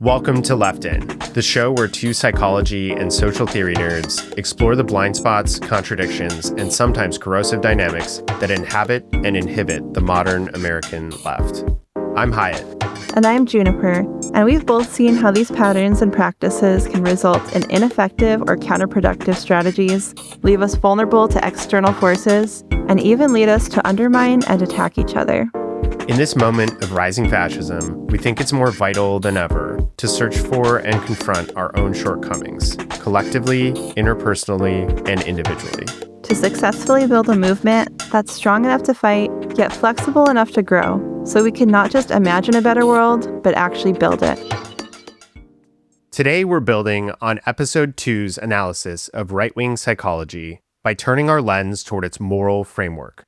Welcome to Left In, the show where two psychology and social theory nerds explore the blind spots, contradictions, and sometimes corrosive dynamics that inhabit and inhibit the modern American left. I'm Hyatt. And I'm Juniper, and we've both seen how these patterns and practices can result in ineffective or counterproductive strategies, leave us vulnerable to external forces, and even lead us to undermine and attack each other. In this moment of rising fascism, we think it's more vital than ever to search for and confront our own shortcomings, collectively, interpersonally, and individually. To successfully build a movement that's strong enough to fight, yet flexible enough to grow, so we can not just imagine a better world, but actually build it. Today, we're building on episode 2's analysis of right-wing psychology by turning our lens toward its moral framework.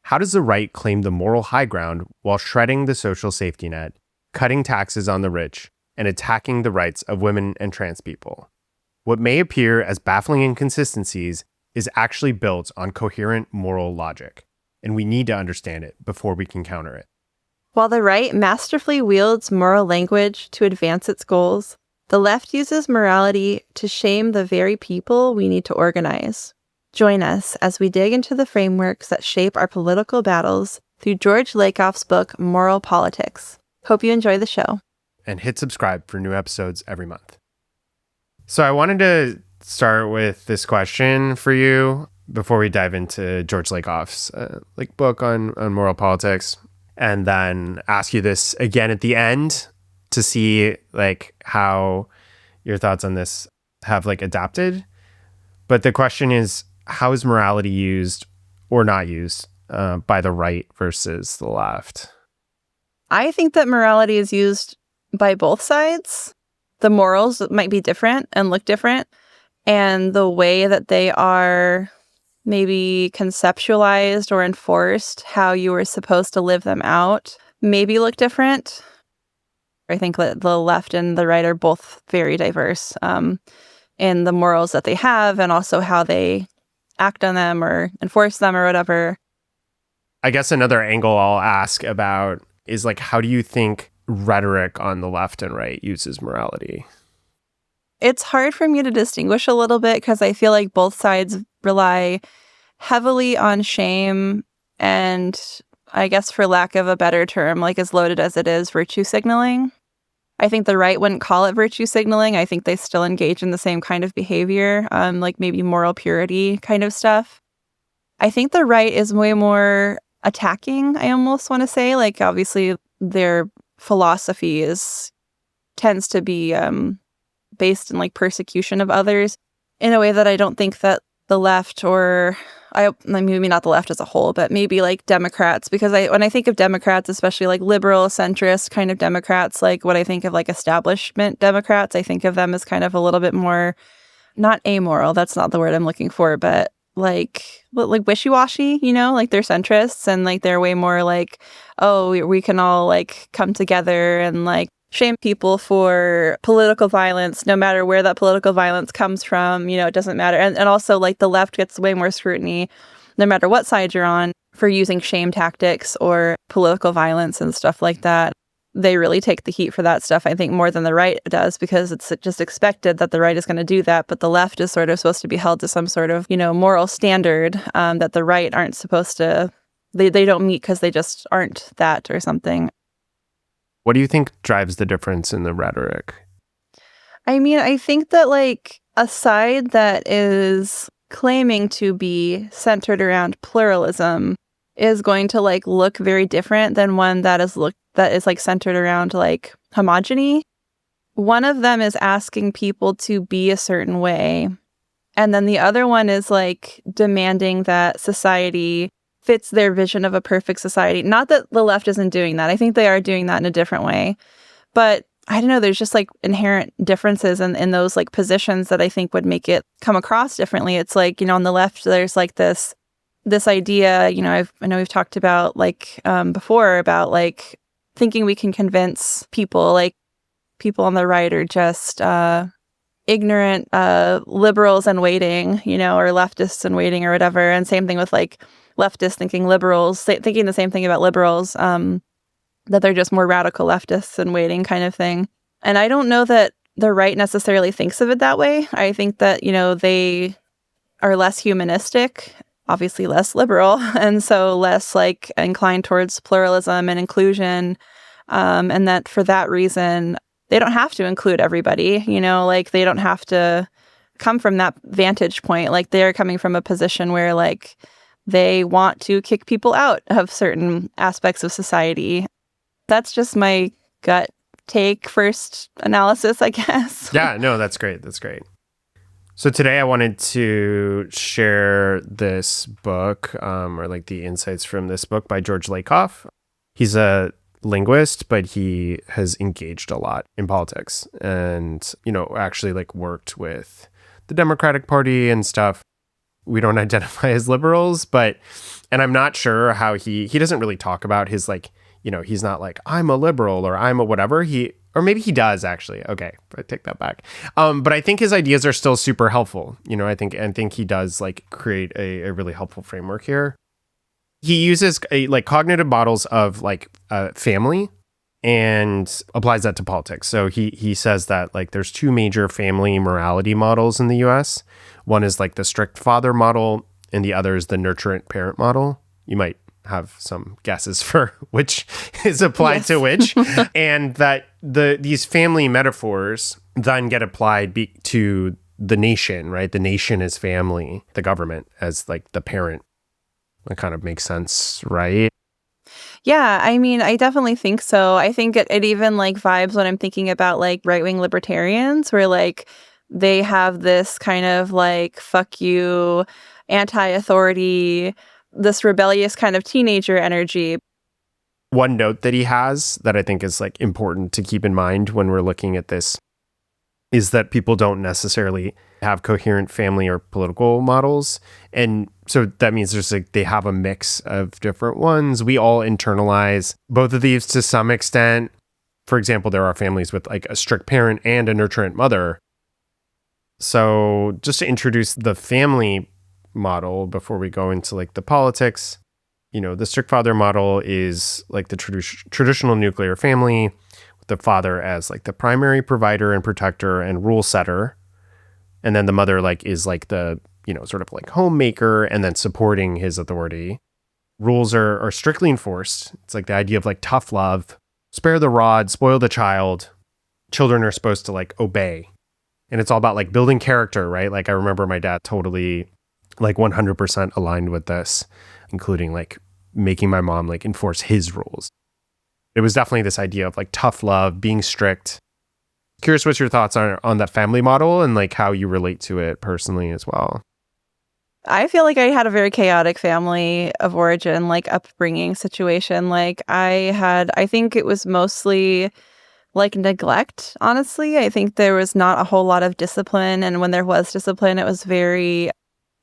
How does the right claim the moral high ground while shredding the social safety net, cutting taxes on the rich, and attacking the rights of women and trans people? What may appear as baffling inconsistencies is actually built on coherent moral logic, and we need to understand it before we can counter it. While the right masterfully wields moral language to advance its goals, the left uses morality to shame the very people we need to organize. Join us as we dig into the frameworks that shape our political battles through George Lakoff's book, Moral Politics. Hope you enjoy the show. And hit subscribe for new episodes every month. So I wanted to start with this question for you before we dive into George Lakoff's book on moral politics, and then ask you this again at the end to see how your thoughts on this have adapted. But the question is, how is morality used or not used by the right versus the left? I think that morality is used by both sides. The morals might be different and look different, and the way that they are maybe conceptualized or enforced, how you were supposed to live them out, maybe look different. I think that the left and the right are both very diverse in the morals that they have and also how they act on them or enforce them or whatever. I guess another angle I'll ask about is how do you think rhetoric on the left and right uses morality? It's hard for me to distinguish a little bit because I feel like both sides rely heavily on shame and, I guess for lack of a better term, as loaded as it is, virtue signaling. I think the right wouldn't call it virtue signaling. I think they still engage in the same kind of behavior, maybe moral purity kind of stuff. I think the right is way more attacking, I almost want to say. Obviously, their philosophy tends to be based in persecution of others in a way that I don't think that the left maybe not the left as a whole, but maybe Democrats, because when I think of Democrats, especially liberal, centrist kind of Democrats, what I think of establishment Democrats, I think of them as kind of a little bit more, not amoral, that's not the word I'm looking for, but wishy-washy, they're centrists and they're way more we can all come together and shame people for political violence, no matter where that political violence comes from, it doesn't matter. And also the left gets way more scrutiny, no matter what side you're on, for using shame tactics or political violence and stuff like that. They really take the heat for that stuff, I think, more than the right does, because it's just expected that the right is going to do that. But the left is sort of supposed to be held to some sort of, moral standard that the right aren't supposed to, they don't meet because they just aren't that or something. What do you think drives the difference in the rhetoric? I think that a side that is claiming to be centered around pluralism is going to look very different than one that is centered around homogeny. One of them is asking people to be a certain way, and then the other one is demanding that society fits their vision of a perfect society. Not that the left isn't doing that. I think they are doing that in a different way. But I don't know, there's just inherent differences in those positions that I think would make it come across differently. It's on the left, there's this idea, I know we've talked about before about thinking we can convince people, people on the right are just ignorant liberals in waiting, or leftists in waiting or whatever. And same thing with leftists thinking liberals, thinking the same thing about liberals, that they're just more radical leftists in waiting kind of thing. And I don't know that the right necessarily thinks of it that way. I think that, they are less humanistic, obviously less liberal, and so less like inclined towards pluralism and inclusion. And that for that reason, they don't have to include everybody, like they don't have to come from that vantage point. Like they're coming from a position where like they want to kick people out of certain aspects of society. That's just my gut take first analysis, I guess. Yeah, no, that's great. That's great. So today I wanted to share this book, or like the insights from this book by George Lakoff. He's a linguist, but he has engaged a lot in politics and, actually like worked with the Democratic Party and stuff. We don't identify as liberals, and I'm not sure how he doesn't really talk about his like, he's not like, I'm a liberal or I'm a whatever. Or maybe he does actually. Okay, I take that back. But I think his ideas are still super helpful. I think he does like create a really helpful framework here. He uses like cognitive models of like family and applies that to politics. So he says that like there's two major family morality models in the US. One is like the strict father model and the other is the nurturant parent model. You might have some guesses for which is applied to which. And that these family metaphors then get applied to the nation, right? The nation is family, the government as like the parent. That kind of makes sense, right? Yeah, I mean, I definitely think so. I think it even like vibes when I'm thinking about like right-wing libertarians where like they have this kind of like fuck you, anti-authority, this rebellious kind of teenager energy. One note that he has that I think is like important to keep in mind when we're looking at this is that people don't necessarily have coherent family or political models. And so that means there's like they have a mix of different ones. We all internalize both of these to some extent. For example, there are families with like a strict parent and a nurturant mother. So just to introduce the family model before we go into like the politics, the strict father model is like the traditional nuclear family with the father as like the primary provider and protector and rule setter. And then the mother like is like the, sort of like homemaker and then supporting his authority. Rules are strictly enforced. It's like the idea of like tough love, spare the rod, spoil the child. Children are supposed to like obey. And it's all about like building character, right? Like I remember my dad totally like 100% aligned with this, including like making my mom like enforce his rules. It was definitely this idea of like tough love, being strict. Curious what your thoughts are on that family model and like how you relate to it personally as well. I feel like I had a very chaotic family of origin, like upbringing situation. Like I think it was mostly like neglect, honestly. I think there was not a whole lot of discipline. And when there was discipline, it was very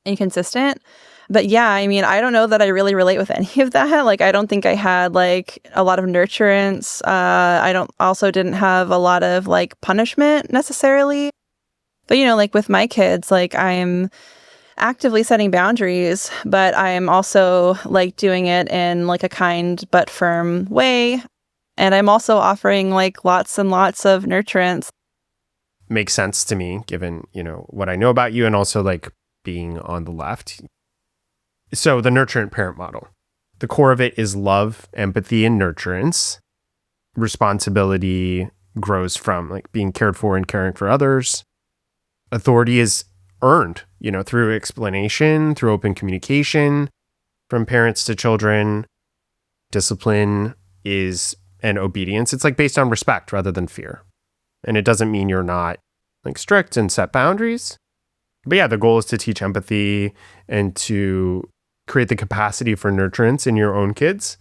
inconsistent. But yeah, I mean, I don't know that I really relate with any of that. Like, I don't think I had like a lot of nurturance. I didn't have a lot of like punishment necessarily. But, like with my kids, like I'm actively setting boundaries, but I'm also like doing it in like a kind but firm way. And I'm also offering like lots and lots of nurturance. Makes sense to me, given, what I know about you and also like being on the left. So the nurturant parent model, the core of it is love, empathy, and nurturance. Responsibility grows from like being cared for and caring for others. Authority is earned, through explanation, through open communication from parents to children. Discipline and obedience. It's like based on respect rather than fear. And it doesn't mean you're not like strict and set boundaries. But yeah, the goal is to teach empathy and to create the capacity for nurturance in your own kids.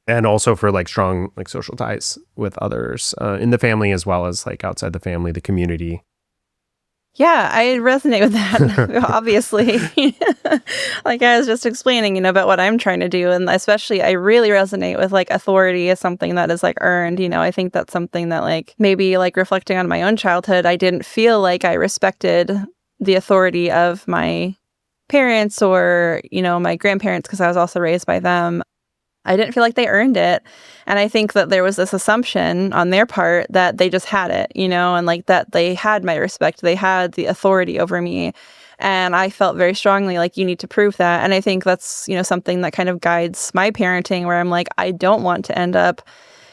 And also for like strong like social ties with others in the family as well as like outside the family, the community. Yeah, I resonate with that, obviously. Like I was just explaining, about what I'm trying to do. And especially, I really resonate with like authority as something that is like earned. I think that's something that like maybe like reflecting on my own childhood, I didn't feel like I respected the authority of my parents or, my grandparents because I was also raised by them. I didn't feel like they earned it. And I think that there was this assumption on their part that they just had it, and like that they had my respect, they had the authority over me. And I felt very strongly like, you need to prove that. And I think that's, something that kind of guides my parenting, where I'm like, I don't want to end up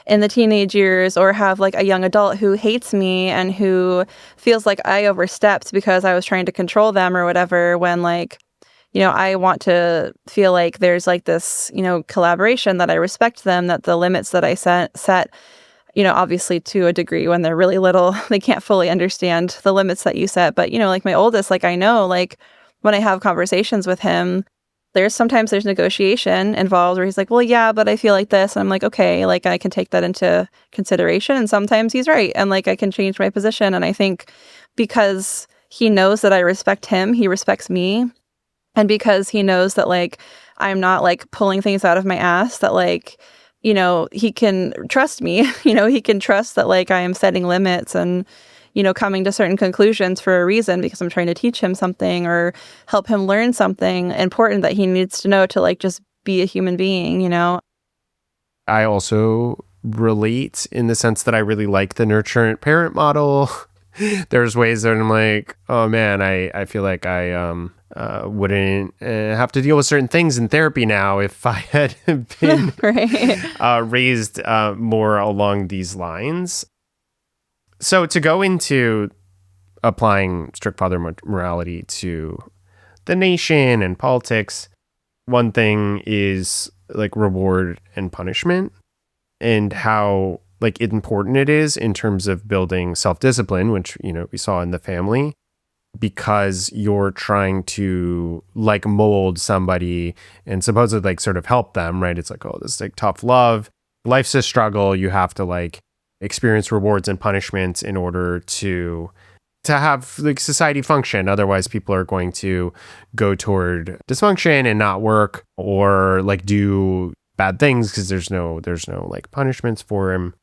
in the teenage years or have like a young adult who hates me and who feels like I overstepped because I was trying to control them or whatever, when like, I want to feel like there's like this, collaboration, that I respect them, that the limits that I set, obviously to a degree when they're really little, they can't fully understand the limits that you set. But, like my oldest, like I know, like when I have conversations with him, sometimes there's negotiation involved where he's like, well, yeah, but I feel like this. And I'm like, okay, like I can take that into consideration. And sometimes he's right. And like I can change my position. And I think because he knows that I respect him, he respects me. And because he knows that, like, I'm not, like, pulling things out of my ass, that, like, he can trust me. He can trust that, like, I am setting limits and, coming to certain conclusions for a reason, because I'm trying to teach him something or help him learn something important that he needs to know to, like, just be a human being, I also relate in the sense that I really like the nurturant parent model. There's ways that I'm like, oh man, I feel like I wouldn't have to deal with certain things in therapy now if I had been raised more along these lines. So to go into applying strict father morality to the nation and politics, one thing is like reward and punishment, and how like important it is in terms of building self-discipline, which, we saw in the family, because you're trying to like mold somebody and supposedly like sort of help them, right? It's like, oh, this is like tough love. Life's a struggle. You have to like experience rewards and punishments in order to have like society function. Otherwise, people are going to go toward dysfunction and not work, or like do bad things because there's no like punishments for him.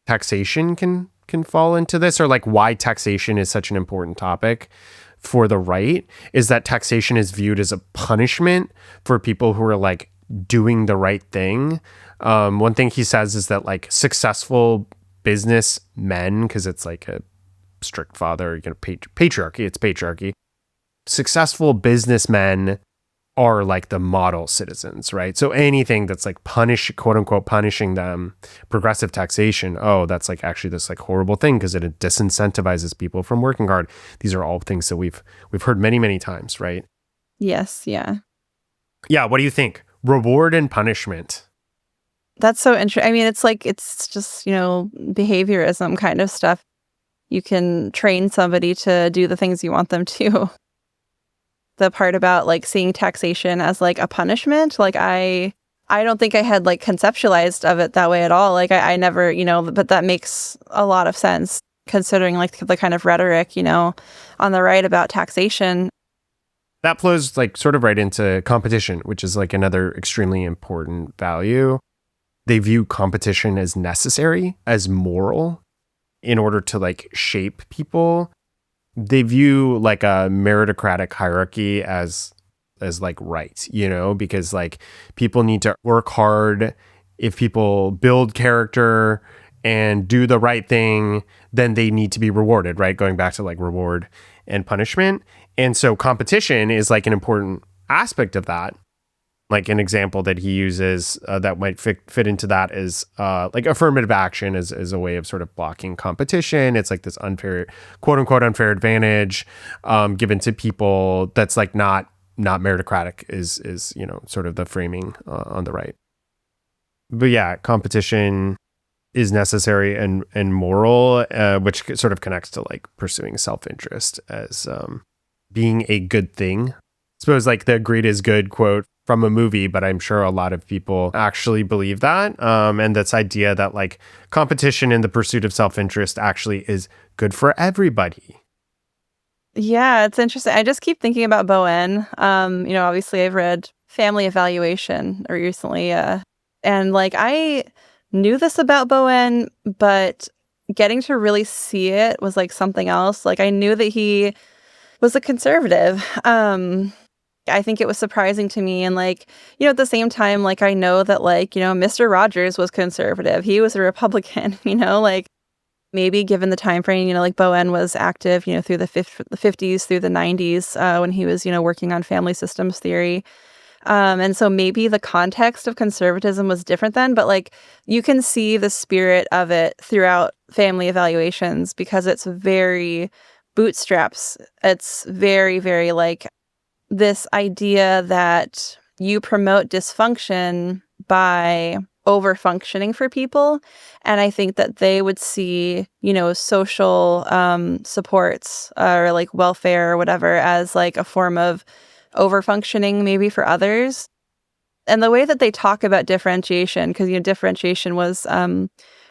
Taxation can fall into this, or like why taxation is such an important topic for the right is that taxation is viewed as a punishment for people who are like doing the right thing. One thing he says is that like successful business men, because it's like a strict father, patriarchy, it's patriarchy. Successful businessmen are like the model citizens, right? So anything that's like quote unquote punishing them, progressive taxation, oh, that's like actually this like horrible thing because it disincentivizes people from working hard. These are all things that we've heard many, many times, right? Yes, yeah. Yeah, what do you think? Reward and punishment. That's so interesting. I mean, it's just, behaviorism kind of stuff. You can train somebody to do the things you want them to. The part about like seeing taxation as like a punishment, like I don't think I had like conceptualized of it that way at all. Like I never, but that makes a lot of sense considering like the kind of rhetoric, on the right about taxation. That flows like sort of right into competition, which is like another extremely important value. They view competition as necessary, as moral, in order to like shape people. They view like a meritocratic hierarchy as like right, because like people need to work hard. If people build character and do the right thing, then they need to be rewarded, right? Going back to like reward and punishment. And so competition is like an important aspect of that. Like an example that he uses that might fit into that is like affirmative action is a way of sort of blocking competition. It's like this unfair, quote unquote, unfair advantage given to people that's like not meritocratic is sort of the framing on the right. But yeah, competition is necessary and moral, which sort of connects to like pursuing self-interest as being a good thing. I suppose like the greed is good quote from a movie, but I'm sure a lot of people actually believe that. And this idea that like competition in the pursuit of self-interest actually is good for everybody. Yeah, it's interesting. I just keep thinking about Bowen. Obviously I've read Family Evaluation recently. And like I knew this about Bowen, but getting to really see it was like something else. Like I knew that he was a conservative. I think it was surprising to me. And like, at the same time, like I know that like, Mr. Rogers was conservative. He was a Republican, like maybe given the time frame, like Bowen was active, through the 50s through the 90s when he was, working on family systems theory. And so maybe the context of conservatism was different then, but like you can see the spirit of it throughout family evaluations because it's very bootstraps. It's very, very like this idea that you promote dysfunction by over-functioning for people. And I think that they would see, social supports or like welfare or whatever as like a form of over-functioning maybe for others. And the way that they talk about differentiation, because, differentiation was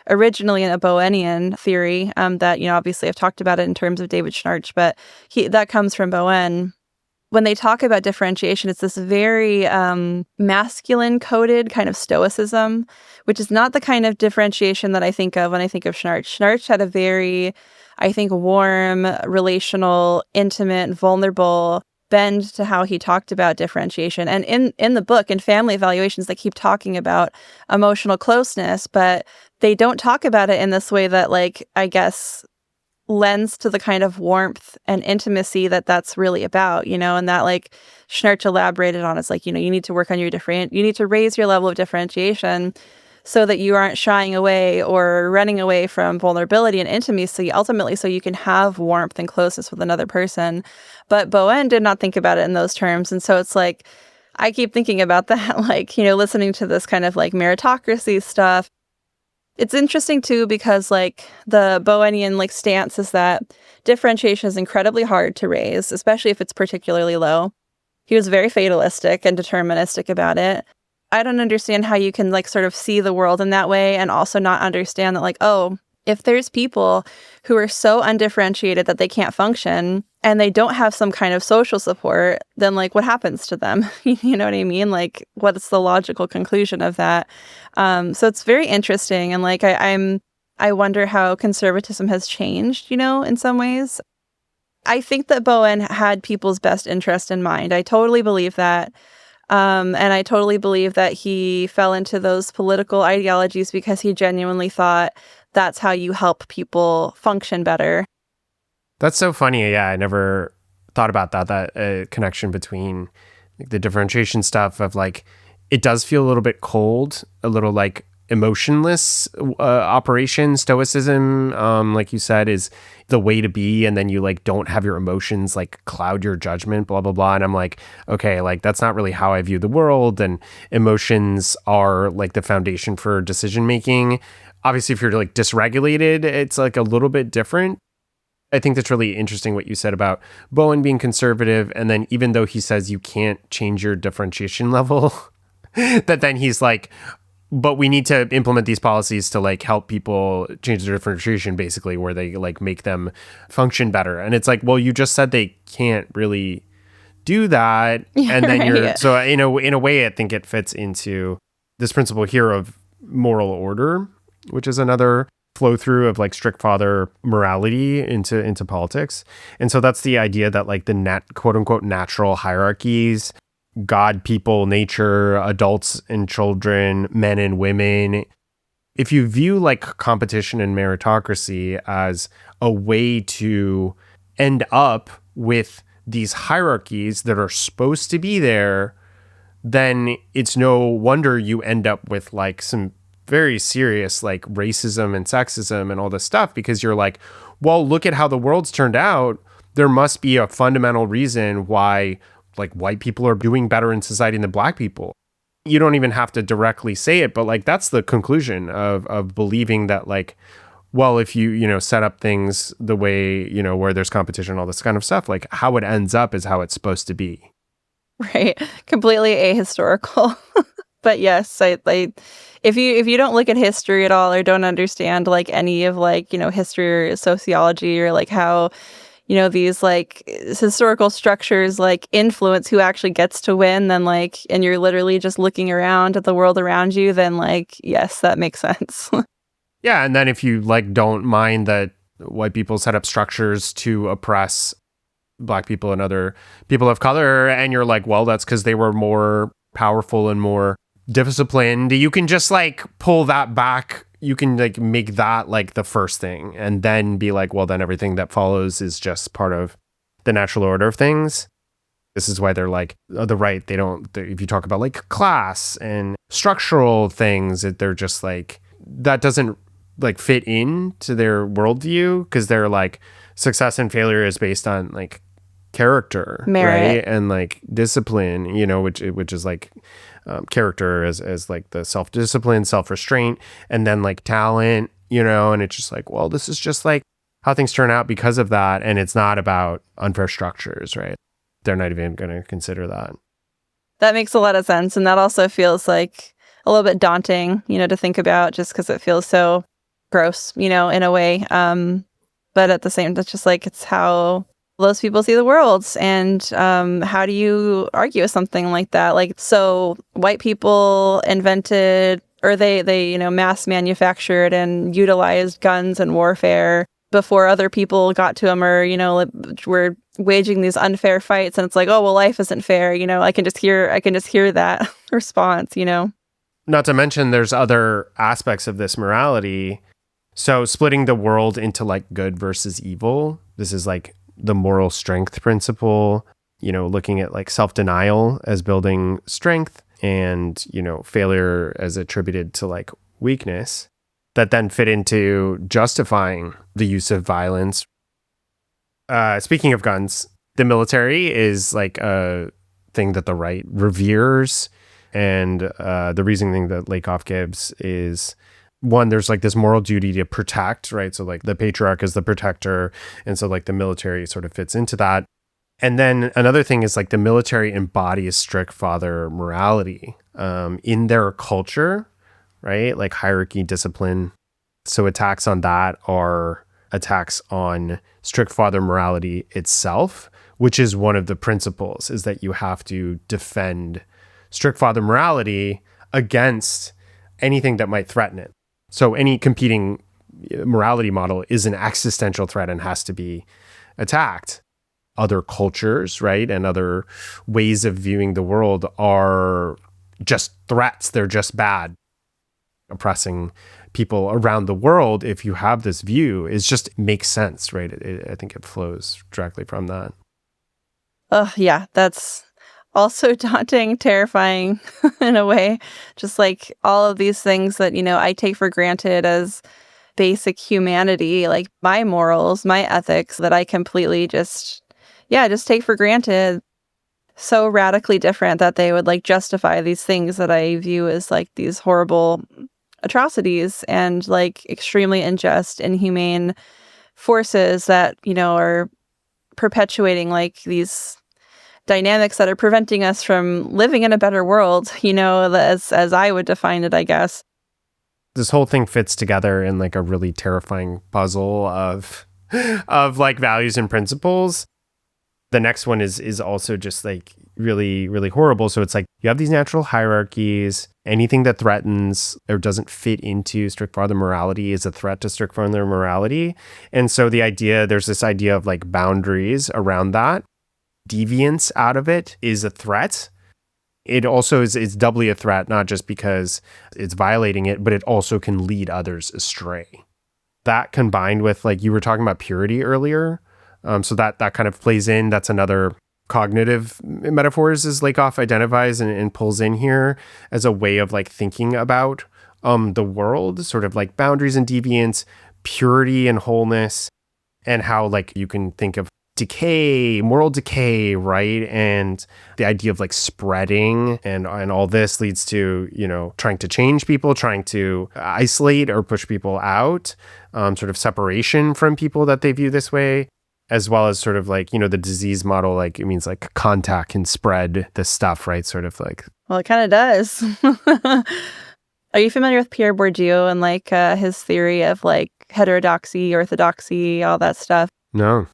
originally in a Bowenian theory that, obviously I've talked about it in terms of David Schnarch, but that comes from Bowen. When they talk about differentiation, it's this very masculine-coded kind of stoicism, which is not the kind of differentiation that I think of when I think of Schnarch. Schnarch had a very, I think, warm, relational, intimate, vulnerable bend to how he talked about differentiation. And in the book, in family evaluations, they keep talking about emotional closeness, but they don't talk about it in this way that, like, I guess lends to the kind of warmth and intimacy that that's really about, and that like Schnarch elaborated on. It's like, you need to work on you need to raise your level of differentiation so that you aren't shying away or running away from vulnerability and intimacy, ultimately, so you can have warmth and closeness with another person. But Bowen did not think about it in those terms. And so it's like, I keep thinking about that, like, listening to this kind of like meritocracy stuff. It's interesting too because like the Bowenian like stance is that differentiation is incredibly hard to raise, especially if it's particularly low. He was very fatalistic and deterministic about it. I don't understand how you can like sort of see the world in that way and also not understand that like, oh, if there's people who are so undifferentiated that they can't function and they don't have some kind of social support, then like what happens to them? You know what I mean? Like what's the logical conclusion of that? So it's very interesting. And like I wonder how conservatism has changed, in some ways. I think that Bowen had people's best interest in mind. I totally believe that. And I totally believe that he fell into those political ideologies because he genuinely thought that's how you help people function better. That's so funny. Yeah, I never thought about that connection between like, the differentiation stuff of like, it does feel a little bit cold, a little like emotionless operation. Stoicism, like you said, is the way to be. And then you like don't have your emotions like cloud your judgment, blah, blah, blah. And I'm like, okay, like that's not really how I view the world. And emotions are like the foundation for decision making. Obviously, if you're like dysregulated, it's like a little bit different. I think that's really interesting what you said about Bowen being conservative. And then even though he says you can't change your differentiation level, that then he's like, but we need to implement these policies to like help people change their differentiation, basically, where they like make them function better. And it's like, well, you just said they can't really do that. And then you're, so in a way, I think it fits into this principle here of moral order, which is another flow through of like strict father morality into politics. And so that's the idea that like the quote unquote natural hierarchies, God, people, nature, adults and children, men and women. If you view like competition and meritocracy as a way to end up with these hierarchies that are supposed to be there, then it's no wonder you end up with like some very serious like racism and sexism and all this stuff, because you're like, well, look at how the world's turned out. There must be a fundamental reason why like white people are doing better in society than black people. You don't even have to directly say it, but like that's the conclusion of believing that like, well, if you set up things the way, where there's competition, all this kind of stuff, like how it ends up is how it's supposed to be. Right. Completely ahistorical. But yes, I if you don't look at history at all or don't understand like any of like, history or sociology or like how, these like historical structures like influence who actually gets to win, then like, and you're literally just looking around at the world around you, then like, yes, that makes sense. Yeah. And then if you like don't mind that white people set up structures to oppress Black people and other people of color. And you're like, well, that's because they were more powerful and more disciplined. You can just like pull that back. You can like make that like the first thing and then be like, well, then everything that follows is just part of the natural order of things. This is why they're like, the right, if you talk about like class and structural things, they're just like, that doesn't like fit into their worldview because they're like, success and failure is based on like character, Merit. right? And like discipline, which is like character as like the self-discipline, self-restraint, and then like talent, and it's just like, well, this is just like how things turn out because of that. And it's not about unfair structures, right? They're not even going to consider that. That makes a lot of sense. And that also feels like a little bit daunting, to think about just because it feels so gross, in a way. But at the same time, it's just like, it's how those people see the world. And how do you argue with something like that? Like, so white people invented, or they mass manufactured and utilized guns and warfare before other people got to them, or, were waging these unfair fights. And it's like, oh, well, life isn't fair. I can just hear that response, Not to mention there's other aspects of this morality. So splitting the world into like good versus evil. This is like the moral strength principle, looking at like self-denial as building strength and, failure as attributed to like weakness that then fit into justifying the use of violence. Speaking of guns, the military is like a thing that the right reveres. And the reasoning that Lakoff gives is, one, there's like this moral duty to protect, right? So like the patriarch is the protector. And so like the military sort of fits into that. And then another thing is like the military embodies strict father morality in their culture, right? Like hierarchy, discipline. So attacks on that are attacks on strict father morality itself, which is one of the principles, is that you have to defend strict father morality against anything that might threaten it. So any competing morality model is an existential threat and has to be attacked. Other cultures, right, and other ways of viewing the world are just threats. They're just bad. Oppressing people around the world, if you have this view, it just makes sense, right? I think it flows directly from that. Yeah, that's also daunting, terrifying in a way. Just like all of these things that, I take for granted as basic humanity, like my morals, my ethics, that I completely just take for granted. So radically different that they would like justify these things that I view as like these horrible atrocities and like extremely unjust, inhumane forces that, are perpetuating like these dynamics that are preventing us from living in a better world, as I would define it, I guess. This whole thing fits together in like a really terrifying puzzle of like values and principles. The next one is also just like really, really horrible. So it's like you have these natural hierarchies. Anything that threatens or doesn't fit into strict father morality is a threat to strict father morality. And so there's this idea of like boundaries around that. Deviance out of it is a threat. It also is doubly a threat, not just because it's violating it, but it also can lead others astray. That combined with, like you were talking about purity earlier, so that kind of plays in. That's another cognitive metaphors as Lakoff identifies and pulls in here as a way of like thinking about the world, sort of like boundaries and deviance, purity and wholeness, and how like you can think of decay, moral decay, right? And the idea of like spreading and all this leads to, trying to change people, trying to isolate or push people out, sort of separation from people that they view this way, as well as sort of like, the disease model, like it means like contact can spread this stuff, right? Sort of like. Well, it kind of does. Are you familiar with Pierre Bourdieu and like his theory of like heterodoxy, orthodoxy, all that stuff? No.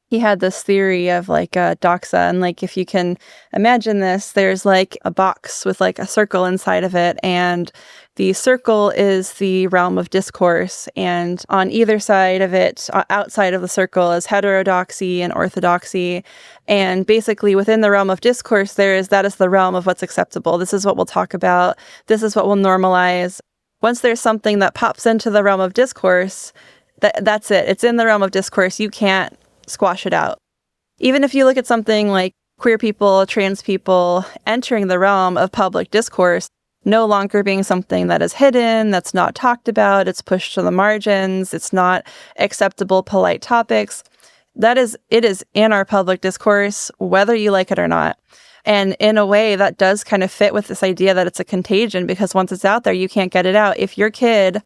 he had this theory of like a doxa. And like, if you can imagine this, there's like a box with like a circle inside of it. And the circle is the realm of discourse. And on either side of it, outside of the circle, is heterodoxy and orthodoxy. And basically within the realm of discourse, that is the realm of what's acceptable. This is what we'll talk about. This is what we'll normalize. Once there's something that pops into the realm of discourse, that's it. It's in the realm of discourse. You can't squash it out. Even if you look at something like queer people, trans people entering the realm of public discourse, no longer being something that is hidden, that's not talked about, it's pushed to the margins, it's not acceptable, polite topics. It is in our public discourse, whether you like it or not. And in a way, that does kind of fit with this idea that it's a contagion, because once it's out there, you can't get it out. If your kid,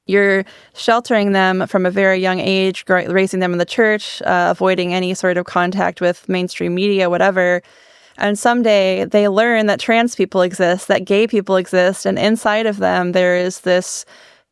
you're sheltering them from a very young age, raising them in the church, avoiding any sort of contact with mainstream media, whatever. And someday they learn that trans people exist, that gay people exist, and inside of them there is this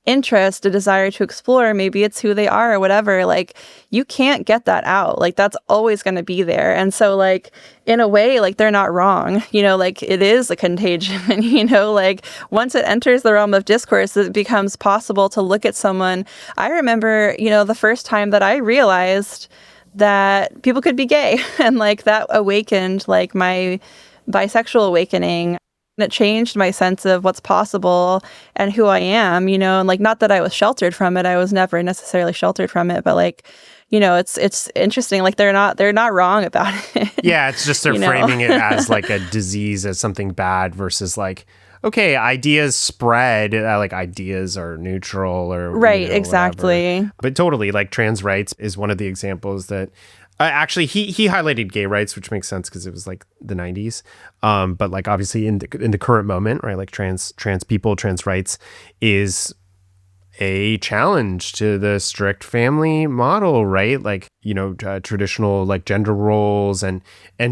interest, a desire to explore. Maybe it's who they are or whatever. Like, you can't get that out. Like, that's always going to be there. And so, like, in a way, like, they're not wrong. Like, it is a contagion. Like, once it enters the realm of discourse, it becomes possible to look at someone. I remember, the first time that I realized that people could be gay, and like that awakened like my bisexual awakening. It changed my sense of what's possible and who I am, and like, not that I was sheltered from it. I was never necessarily sheltered from it, but like, it's interesting. Like, they're not wrong about it. Yeah, it's just they're framing it as like a disease, as something bad, versus like, okay, ideas spread, like ideas are neutral or right, exactly. Whatever. But totally, like trans rights is one of the examples that actually he highlighted gay rights, which makes sense because it was like the 90s. But like obviously in the current moment, right, like trans people, trans rights is a challenge to the strict family model, right? Like, traditional like gender roles and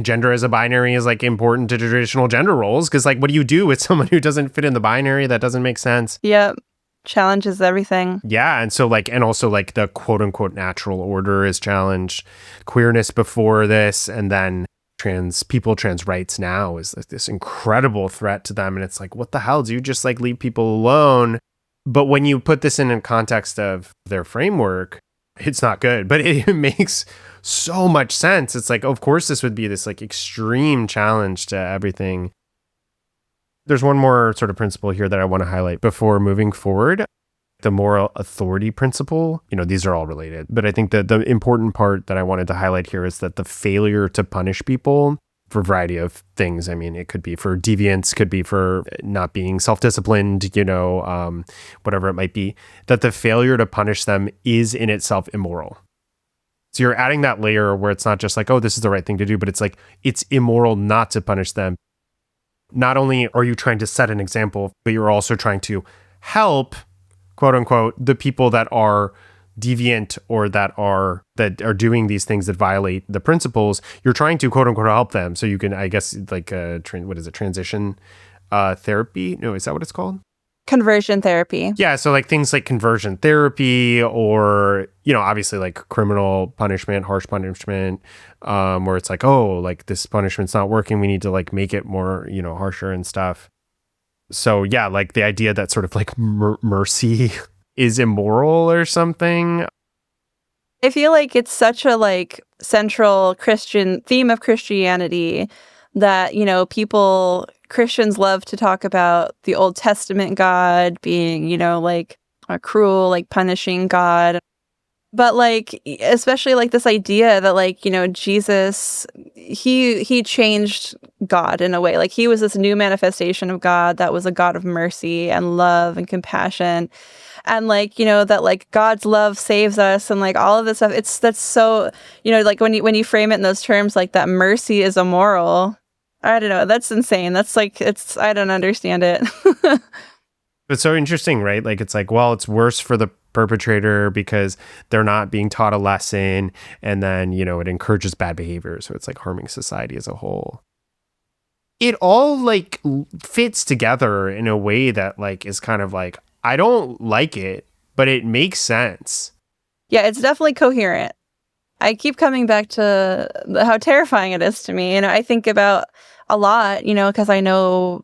gender as a binary is like important to traditional gender roles. Cause like, what do you do with someone who doesn't fit in the binary? That doesn't make sense. Yep. Challenges everything. Yeah. And so like, and also like the quote unquote natural order is challenged. Queerness before this, and then trans people, trans rights now is like this incredible threat to them. And it's like, what the hell? Do you just like leave people alone? But when you put this in context of their framework, it's not good, but it makes so much sense. It's like, of course, this would be this like extreme challenge to everything. There's one more sort of principle here that I want to highlight before moving forward. The moral authority principle, these are all related, but I think that the important part that I wanted to highlight here is that the failure to punish people for a variety of things. I mean, it could be for deviance, could be for not being self-disciplined, whatever it might be, that the failure to punish them is in itself immoral. So you're adding that layer where it's not just like, oh, this is the right thing to do, but it's like, it's immoral not to punish them. Not only are you trying to set an example, but you're also trying to help, quote unquote, the people that are deviant or that are doing these things that violate the principles. You're trying to quote unquote help them. So you can, I guess, like what is it, transition therapy? No, is that what it's called? Conversion therapy. Yeah, so like things like conversion therapy, or obviously like criminal punishment, harsh punishment, where it's like, oh, like this punishment's not working, we need to like make it more harsher and stuff. So yeah, like the idea that sort of like mercy is immoral or something. I feel like it's such a like central Christian theme of Christianity that, Christians love to talk about the Old Testament God being, like a cruel, like punishing God. But like, especially like this idea that like, Jesus, he changed God in a way. Like, he was this new manifestation of God that was a God of mercy and love and compassion. And like, that like God's love saves us and like all of this stuff. That's so, like when you frame it in those terms, like that mercy is immoral. I don't know. That's insane. That's like, I don't understand it. It's so interesting, right? Like, it's like, well, it's worse for the perpetrator because they're not being taught a lesson. And then, it encourages bad behavior. So it's like harming society as a whole. It all like fits together in a way that like is kind of like, I don't like it, but it makes sense. Yeah, it's definitely coherent. I keep coming back to how terrifying it is to me. I think about a lot, because I know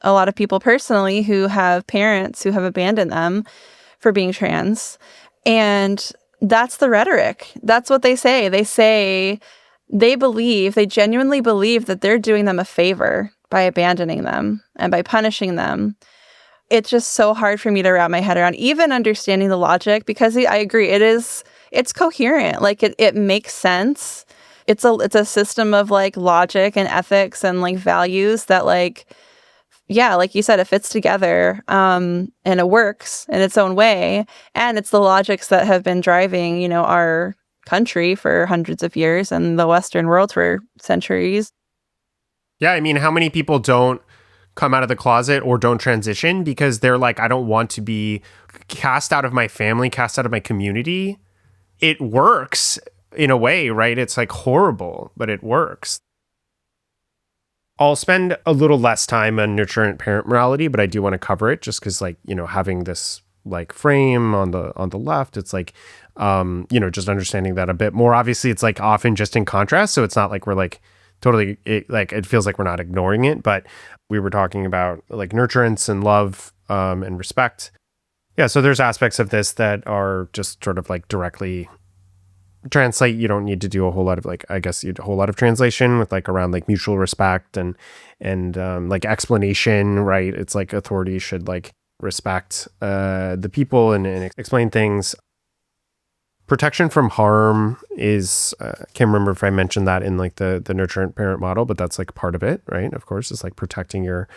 a lot of people personally who have parents who have abandoned them for being trans. And that's the rhetoric. That's what they say. They say they genuinely believe that they're doing them a favor by abandoning them and by punishing them. It's just so hard for me to wrap my head around, even understanding the logic, because I agree, it's coherent. Like it makes sense. It's a system of like logic and ethics and like values that like, yeah, like you said, it fits together, and it works in its own way. And it's the logics that have been driving, our country for hundreds of years and the Western world for centuries. Yeah, I mean, how many people don't come out of the closet or don't transition because they're like, I don't want to be cast out of my family, cast out of my community? It works in a way, right? It's like horrible, but it works. I'll spend a little less time on nurturant parent morality, but I do want to cover it just because, like, having this like frame on the left, it's like, just understanding that a bit more. Obviously, it's like often just in contrast, so it's not like we're like totally it feels like we're not ignoring it, but we were talking about like nurturance and love and respect. Yeah, so there's aspects of this that are just sort of like directly translate. You don't need to do a whole lot of like, I guess a whole lot of translation with like around like mutual respect and like explanation, right? It's like authority should like respect the people and explain things. Protection from harm is, I can't remember if I mentioned that in like the nurturant parent model, but that's like part of it, right? Of course, it's like protecting your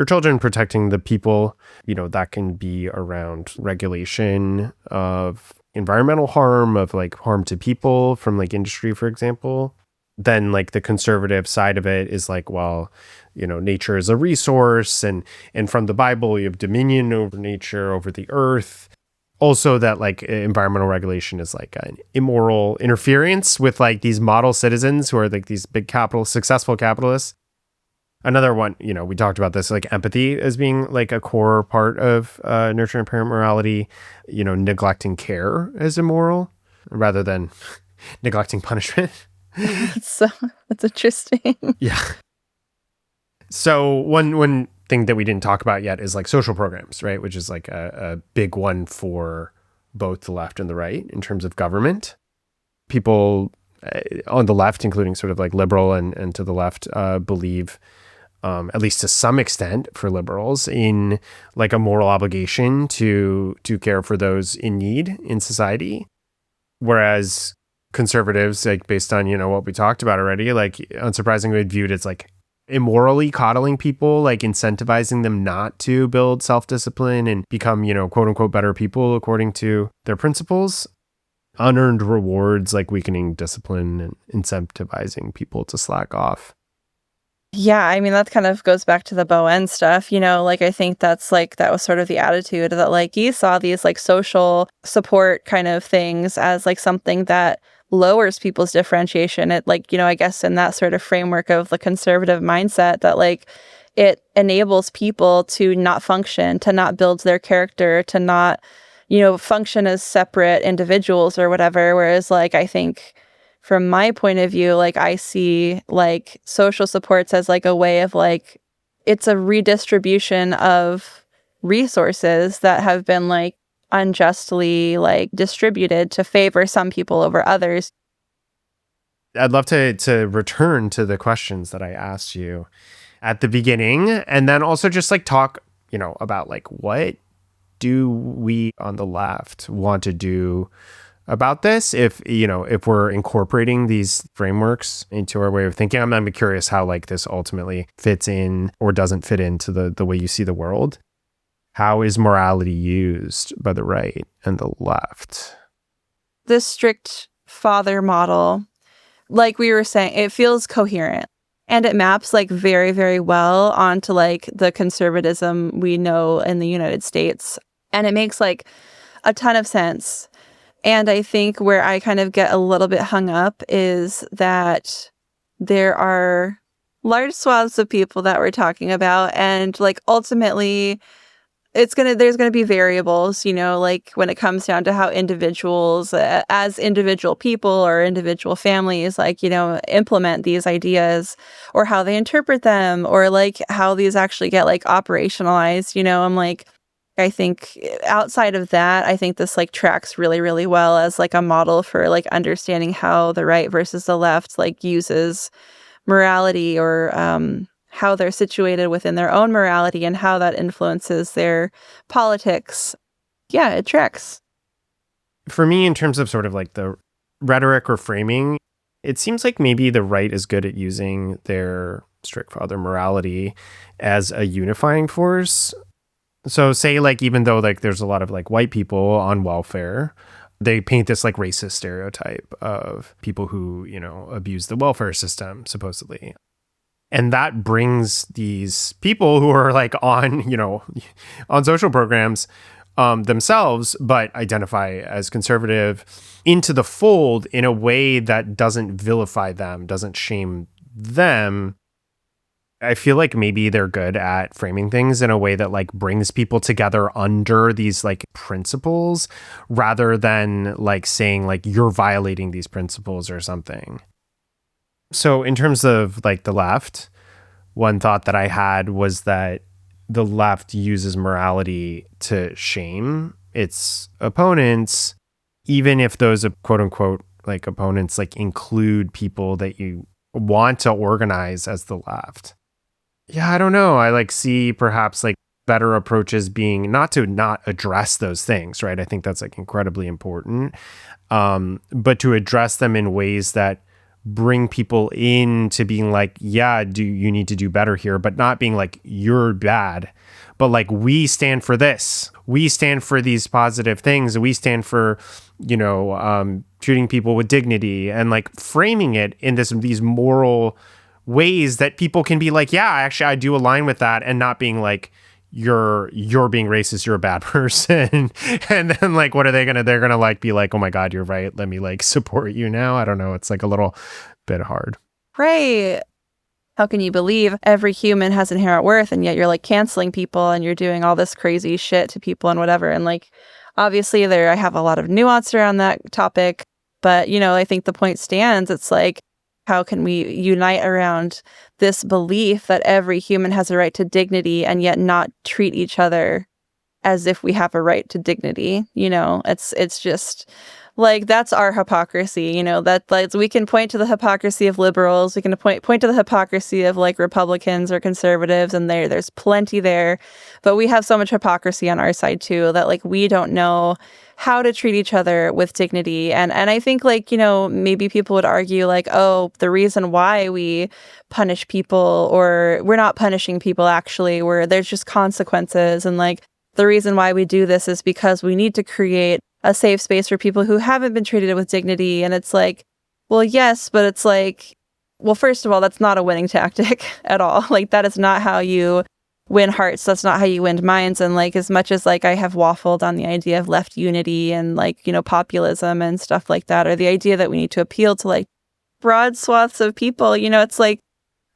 children, protecting the people, that can be around regulation of environmental harm, of like harm to people from like industry, for example. Then like the conservative side of it is like, well, nature is a resource, and from the Bible, you have dominion over nature, over the earth. Also that like environmental regulation is like an immoral interference with like these model citizens who are like these big successful capitalists. Another one, we talked about this, like empathy as being like a core part of nurturant parent morality, neglecting care as immoral rather than neglecting punishment. That's interesting. Yeah. So one thing that we didn't talk about yet is like social programs, right? Which is like a big one for both the left and the right in terms of government. People on the left, including sort of like liberal and to the left, believe, at least to some extent for liberals, in like a moral obligation to care for those in need in society. Whereas conservatives, like based on, what we talked about already, like unsurprisingly viewed as like immorally coddling people, like incentivizing them not to build self-discipline and become, quote unquote, better people according to their principles. Unearned rewards, like weakening discipline and incentivizing people to slack off. Yeah, I mean, that kind of goes back to the Bourdieu stuff, like I think that was sort of the attitude that like he saw these like social support kind of things as like something that lowers people's differentiation. It like, I guess in that sort of framework of the conservative mindset that like it enables people to not function, to not build their character, to not, function as separate individuals or whatever. Whereas like, I think from my point of view, like I see like social supports as like a way of like, it's a redistribution of resources that have been like unjustly like distributed to favor some people over others. I'd love to return to the questions that I asked you at the beginning, and then also just like talk, about like what do we on the left want to do about this if we're incorporating these frameworks into our way of thinking. I'm curious how like this ultimately fits in or doesn't fit into the way you see the world. How is morality used by the right and the left? This strict father model, like we were saying, it feels coherent and it maps like very, very well onto like the conservatism we know in the United States. And it makes like a ton of sense. And I think where I kind of get a little bit hung up is that there are large swaths of people that we're talking about. And like ultimately, there's gonna be variables, like when it comes down to how individuals, as individual people or individual families, like, implement these ideas or how they interpret them or like how these actually get like operationalized. I'm like, I think outside of that, I think this like tracks really, really well as like a model for like understanding how the right versus the left like uses morality or how they're situated within their own morality and how that influences their politics. Yeah, it tracks. For me, in terms of sort of like the rhetoric or framing, it seems like maybe the right is good at using their strict father morality as a unifying force. So say like even though like there's a lot of like white people on welfare, they paint this like racist stereotype of people who, abuse the welfare system, supposedly. And that brings these people who are like on, on social programs themselves, but identify as conservative into the fold in a way that doesn't vilify them, doesn't shame them. I feel like maybe they're good at framing things in a way that like brings people together under these like principles rather than like saying like you're violating these principles or something. So in terms of like the left, one thought that I had was that the left uses morality to shame its opponents, even if those quote unquote like opponents like include people that you want to organize as the left. Yeah, I don't know. I like see perhaps like better approaches being not to not address those things, right? I think that's like incredibly important, but to address them in ways that bring people into being like, yeah, you need to do better here, but not being like, you're bad, but like, we stand for this. We stand for these positive things. We stand for, treating people with dignity and like framing it in these moral ways that people can be like, yeah, actually, I do align with that, and not being like, you're being racist, you're a bad person. And then like, what are they're gonna like be like, oh my God, you're right, let me like support you now. I don't know, it's like a little bit hard. Right. How can you believe every human has inherent worth and yet you're like canceling people and you're doing all this crazy shit to people and whatever? And like, obviously I have a lot of nuance around that topic, but I think the point stands. It's like, how can we unite around this belief that every human has a right to dignity and yet not treat each other as if we have a right to dignity? It's just like, that's our hypocrisy, that like we can point to the hypocrisy of liberals. We can point to the hypocrisy of like Republicans or conservatives, and there's plenty there. But we have so much hypocrisy on our side too, that like we don't know how to treat each other with dignity. And I think like, maybe people would argue like, oh, the reason why we punish people, or we're not punishing people actually, where there's just consequences. And like, the reason why we do this is because we need to create a safe space for people who haven't been treated with dignity. And it's like, well, yes, but it's like, well, first of all, that's not a winning tactic at all. Like, that is not how you win hearts. That's not how you win minds. And like, as much as like I have waffled on the idea of left unity and like, populism and stuff like that, or the idea that we need to appeal to like broad swaths of people, it's like,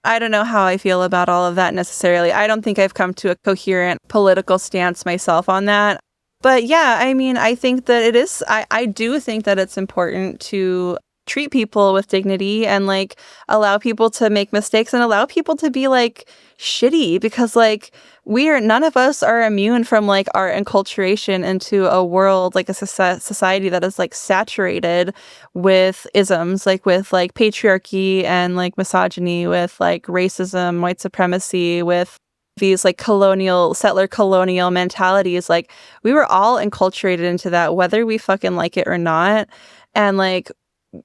I don't know how I feel about all of that necessarily. I don't think I've come to a coherent political stance myself on that. But yeah, I mean, I think that it is, I do think that it's important to treat people with dignity and like allow people to make mistakes and allow people to be like shitty, because like none of us are immune from like our enculturation into a world, like a society that is like saturated with isms, like with like patriarchy and like misogyny, with like racism, white supremacy, with these like settler colonial mentalities. Like, we were all enculturated into that, whether we fucking like it or not. And like,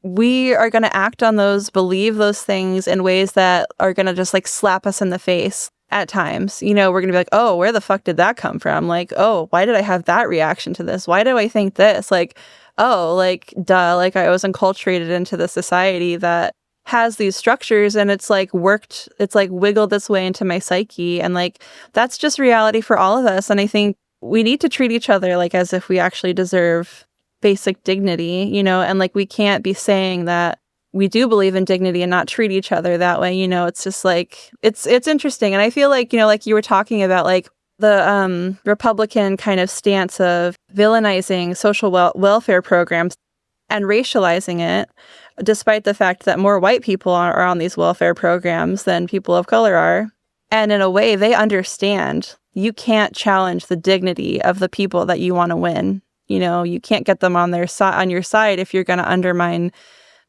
we are going to act on those, believe those things in ways that are going to just like slap us in the face at times. We're going to be like, oh, where the fuck did that come from? Like, oh, why did I have that reaction to this? Why do I think this? Like, oh, like, duh, like I was enculturated into the society that has these structures, and it's like wiggled its way into my psyche. And like, that's just reality for all of us. And I think we need to treat each other like as if we actually deserve basic dignity, and like, we can't be saying that we do believe in dignity and not treat each other that way. It's just like, it's interesting. And I feel like, like you were talking about, like the Republican kind of stance of villainizing social welfare programs and racializing it, despite the fact that more white people are on these welfare programs than people of color are. And in a way, they understand you can't challenge the dignity of the people that you want to win. You know, you can't get them on on your side if you're going to undermine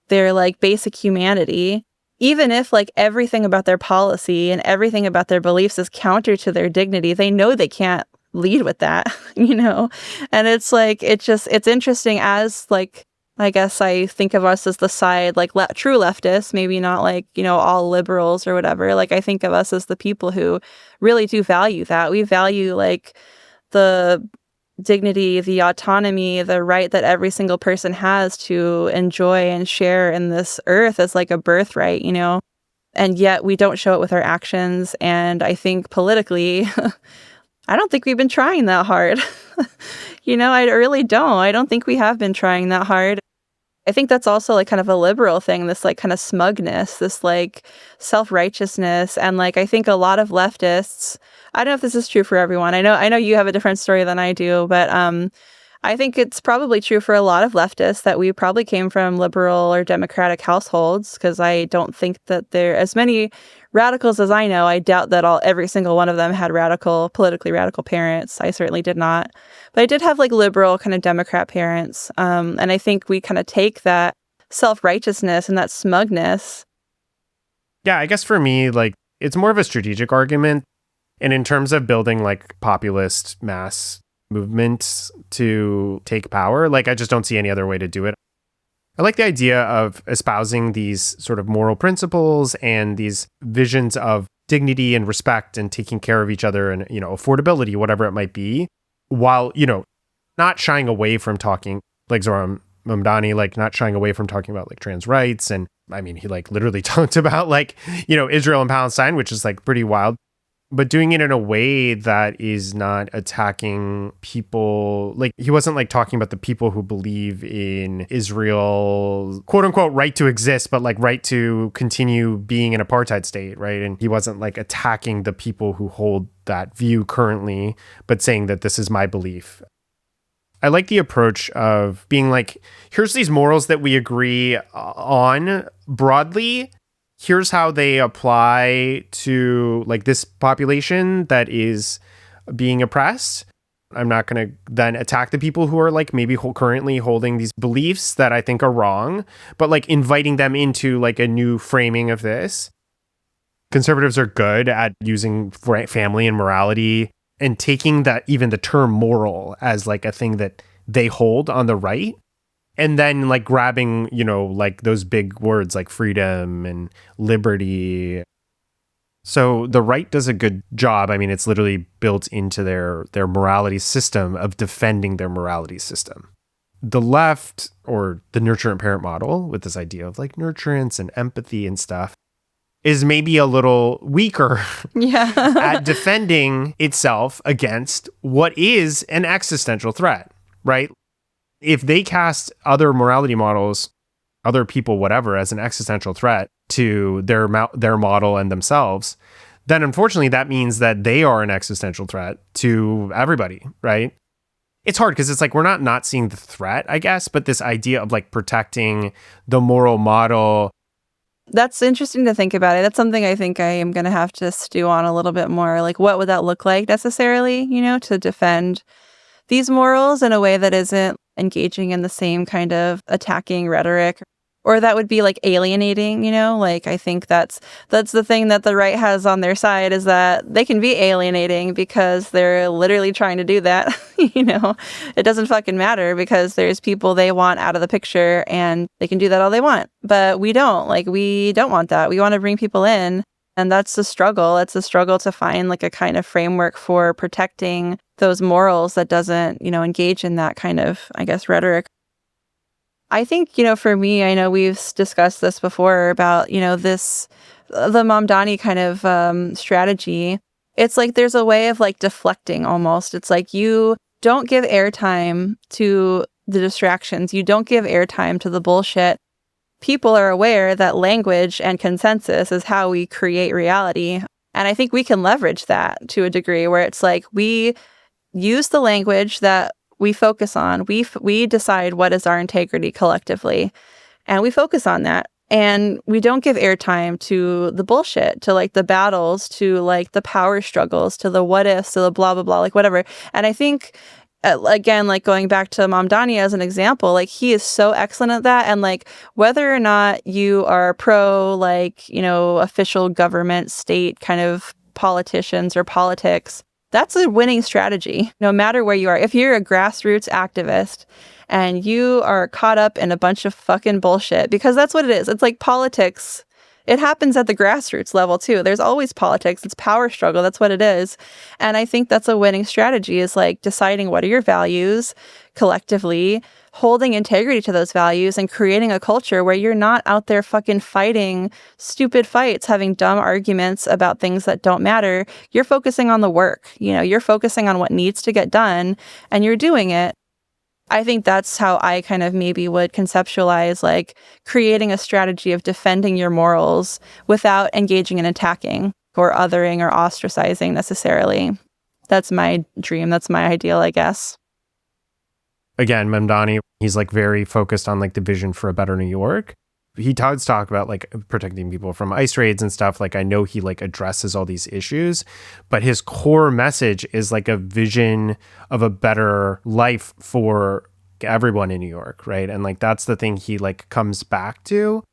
their like basic humanity. Even if like everything about their policy and everything about their beliefs is counter to their dignity, they know they can't lead with that, you know? And it's like, it's interesting as like, I guess I think of us as the side, like true leftists, maybe not like, you know, all liberals or whatever. Like I think of us as the people who really do value that. We value like the dignity, the autonomy, the right that every single person has to enjoy and share in this earth as like a birthright, you know? And yet we don't show it with our actions. And I think politically, I don't think we've been trying that hard. You know, I really don't. I don't think we have been trying that hard. I think that's also like kind of a liberal thing, this like kind of smugness, this like self-righteousness. And like, I think a lot of leftists, I don't know if this is true for everyone. I know you have a different story than I do, but I think it's probably true for a lot of leftists that we probably came from liberal or democratic households, because I don't think that there are as many radicals as I know. I doubt that every single one of them had politically radical parents. I certainly did not. But I did have like liberal kind of Democrat parents. And I think we kind of take that self-righteousness and that smugness. Yeah, I guess for me, like, it's more of a strategic argument. And in terms of building like populist mass movements to take power, like, I just don't see any other way to do it. I like the idea of espousing these sort of moral principles and these visions of dignity and respect and taking care of each other and, you know, affordability, whatever it might be, while, you know, not shying away from talking, like Zohran Mamdani, like not shying away from talking about like trans rights. And I mean, he like literally talked about like, you know, Israel and Palestine, which is like pretty wild, but doing it in a way that is not attacking people. Like, he wasn't like talking about the people who believe in Israel, quote unquote, right to exist, but like right to continue being an apartheid state, right? And he wasn't like attacking the people who hold that view currently, but saying that this is my belief. I like the approach of being like, here's these morals that we agree on broadly. Here's how they apply to like this population that is being oppressed. I'm not going to then attack the people who are like maybe currently holding these beliefs that I think are wrong, but like inviting them into like a new framing of this. Conservatives are good at using family and morality and taking that, even the term moral, as like a thing that they hold on the right. And then like grabbing, you know, like those big words like freedom and liberty. So the right does a good job. I mean, it's literally built into their morality system of defending their morality system. The left, or the nurturant parent model, with this idea of like nurturance and empathy and stuff, is maybe a little weaker at defending itself against what is an existential threat, right? If they cast other morality models, other people, whatever, as an existential threat to their model and themselves, then unfortunately that means that they are an existential threat to everybody, right? It's hard because it's like we're not seeing the threat, I guess, but this idea of like protecting the moral model. That's interesting to think about it. That's something I think I am going to have to stew on a little bit more. Like, what would that look like necessarily, you know, to defend these morals in a way that isn't engaging in the same kind of attacking rhetoric, or that would be like alienating, you know? Like, I think that's the thing that the right has on their side, is that they can be alienating because they're literally trying to do that. You know, it doesn't fucking matter because there's people they want out of the picture and they can do that all they want. But we don't want that. We want to bring people in. And that's the struggle. It's a struggle to find like a kind of framework for protecting those morals that doesn't, you know, engage in that kind of, I guess, rhetoric. I think, you know, for me, I know we've discussed this before about, you know, the Mamdani kind of strategy. It's like there's a way of like deflecting almost. It's like you don't give airtime to the distractions. You don't give airtime to the bullshit. People are aware that language and consensus is how we create reality. And I think we can leverage that to a degree where it's like we use the language that we focus on. We decide what is our integrity collectively, and we focus on that. And we don't give airtime to the bullshit, to like the battles, to like the power struggles, to the what ifs, to the blah, blah, blah, like whatever. And I think, again, like going back to Mamdani as an example, like he is so excellent at that. And like whether or not you are pro, like, official government, state kind of politicians or politics, that's a winning strategy, no matter where you are. If you're a grassroots activist and you are caught up in a bunch of fucking bullshit, because that's what it is. It's like politics. It happens at the grassroots level too. There's always politics. It's power struggle. That's what it is. And I think that's a winning strategy, is like deciding what are your values collectively, holding integrity to those values, and creating a culture where you're not out there fucking fighting stupid fights, having dumb arguments about things that don't matter. You're focusing on the work. You're focusing on what needs to get done, and you're doing it. I think that's how I kind of maybe would conceptualize like creating a strategy of defending your morals without engaging in attacking or othering or ostracizing necessarily. That's my dream. That's my ideal, I guess. Again, Mamdani, he's like very focused on like the vision for a better New York. He does talk about like protecting people from ICE raids and stuff. Like I know he like addresses all these issues, but his core message is like a vision of a better life for everyone in New York, right? And like that's the thing he like comes back to.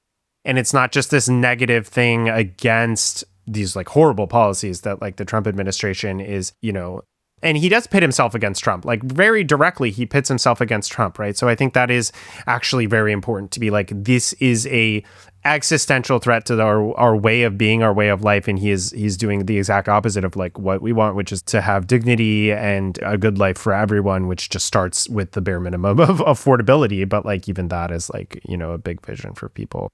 And it's not just this negative thing against these like horrible policies that like the Trump administration is, and he does pit himself against Trump, like very directly. He pits himself against Trump, right? So I think that is actually very important to be like, this is a existential threat to our way of being, our way of life. And he's doing the exact opposite of like what we want, which is to have dignity and a good life for everyone, which just starts with the bare minimum of affordability. But like even that is like, a big vision for people.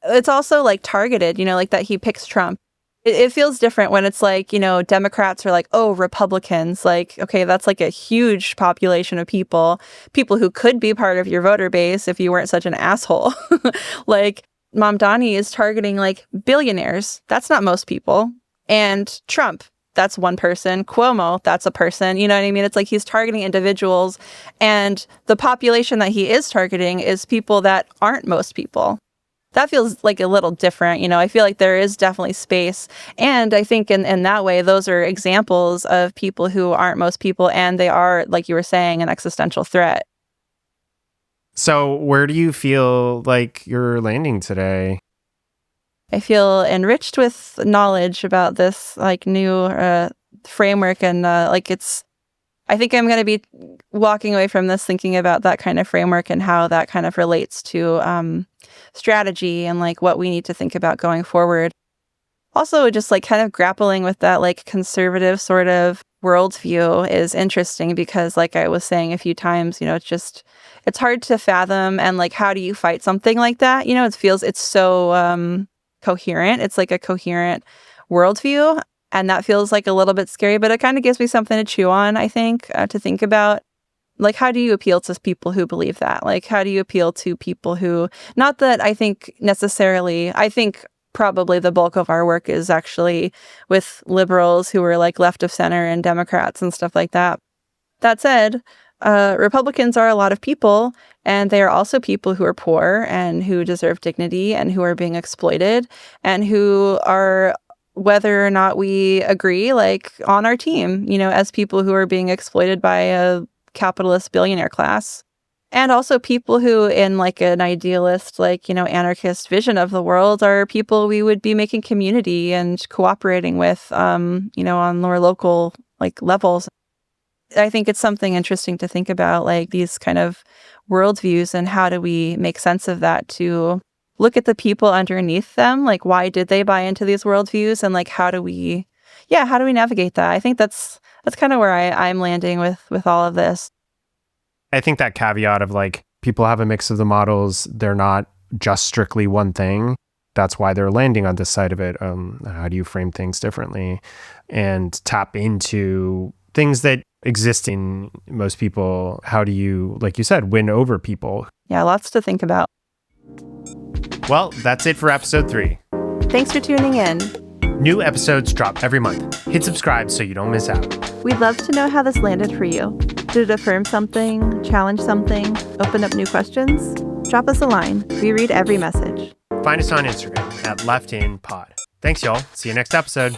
It's also like targeted, like that he picks Trump. It feels different when it's like, Democrats are like, oh, Republicans, like, okay, that's like a huge population of people who could be part of your voter base if you weren't such an asshole. Like Mamdani is targeting like billionaires. That's not most people. And Trump, that's one person. Cuomo, that's a person. You know what I mean? It's like he's targeting individuals, and the population that he is targeting is people that aren't most people. That feels like a little different. I feel like there is definitely space. And I think in that way, those are examples of people who aren't most people, and they are, like you were saying, an existential threat. So where do you feel like you're landing today? I feel enriched with knowledge about this like new framework, and I think I'm going to be walking away from this thinking about that kind of framework and how that kind of relates to strategy and like what we need to think about going forward. Also, just like kind of grappling with that like conservative sort of worldview is interesting because, like I was saying a few times, it's hard to fathom. And like, how do you fight something like that? It's so coherent. It's like a coherent worldview. And that feels like a little bit scary, but it kind of gives me something to chew on, I think, to think about. Like, how do you appeal to people who believe that? Like, how do you appeal to people who, not that I think necessarily, I think probably the bulk of our work is actually with liberals who are like left of center and Democrats and stuff like that. That said, Republicans are a lot of people, and they are also people who are poor and who deserve dignity and who are being exploited and who are, whether or not we agree, like on our team, as people who are being exploited by a capitalist billionaire class. And also people who, in like an idealist, like, anarchist vision of the world, are people we would be making community and cooperating with, on more local like levels. I think it's something interesting to think about, like these kind of worldviews and how do we make sense of that, to look at the people underneath them. Like, why did they buy into these worldviews? And like, how do we navigate that? I think that's kind of where I'm landing with all of this. I think that caveat of like, people have a mix of the models. They're not just strictly one thing. That's why they're landing on this side of it. How do you frame things differently and tap into things that exist in most people? How do you, like you said, win over people? Yeah, lots to think about. Well, that's it for episode 3. Thanks for tuning in. New episodes drop every month. Hit subscribe so you don't miss out. We'd love to know how this landed for you. Did it affirm something, challenge something, open up new questions? Drop us a line. We read every message. Find us on Instagram at LeftInPod. Thanks, y'all. See you next episode.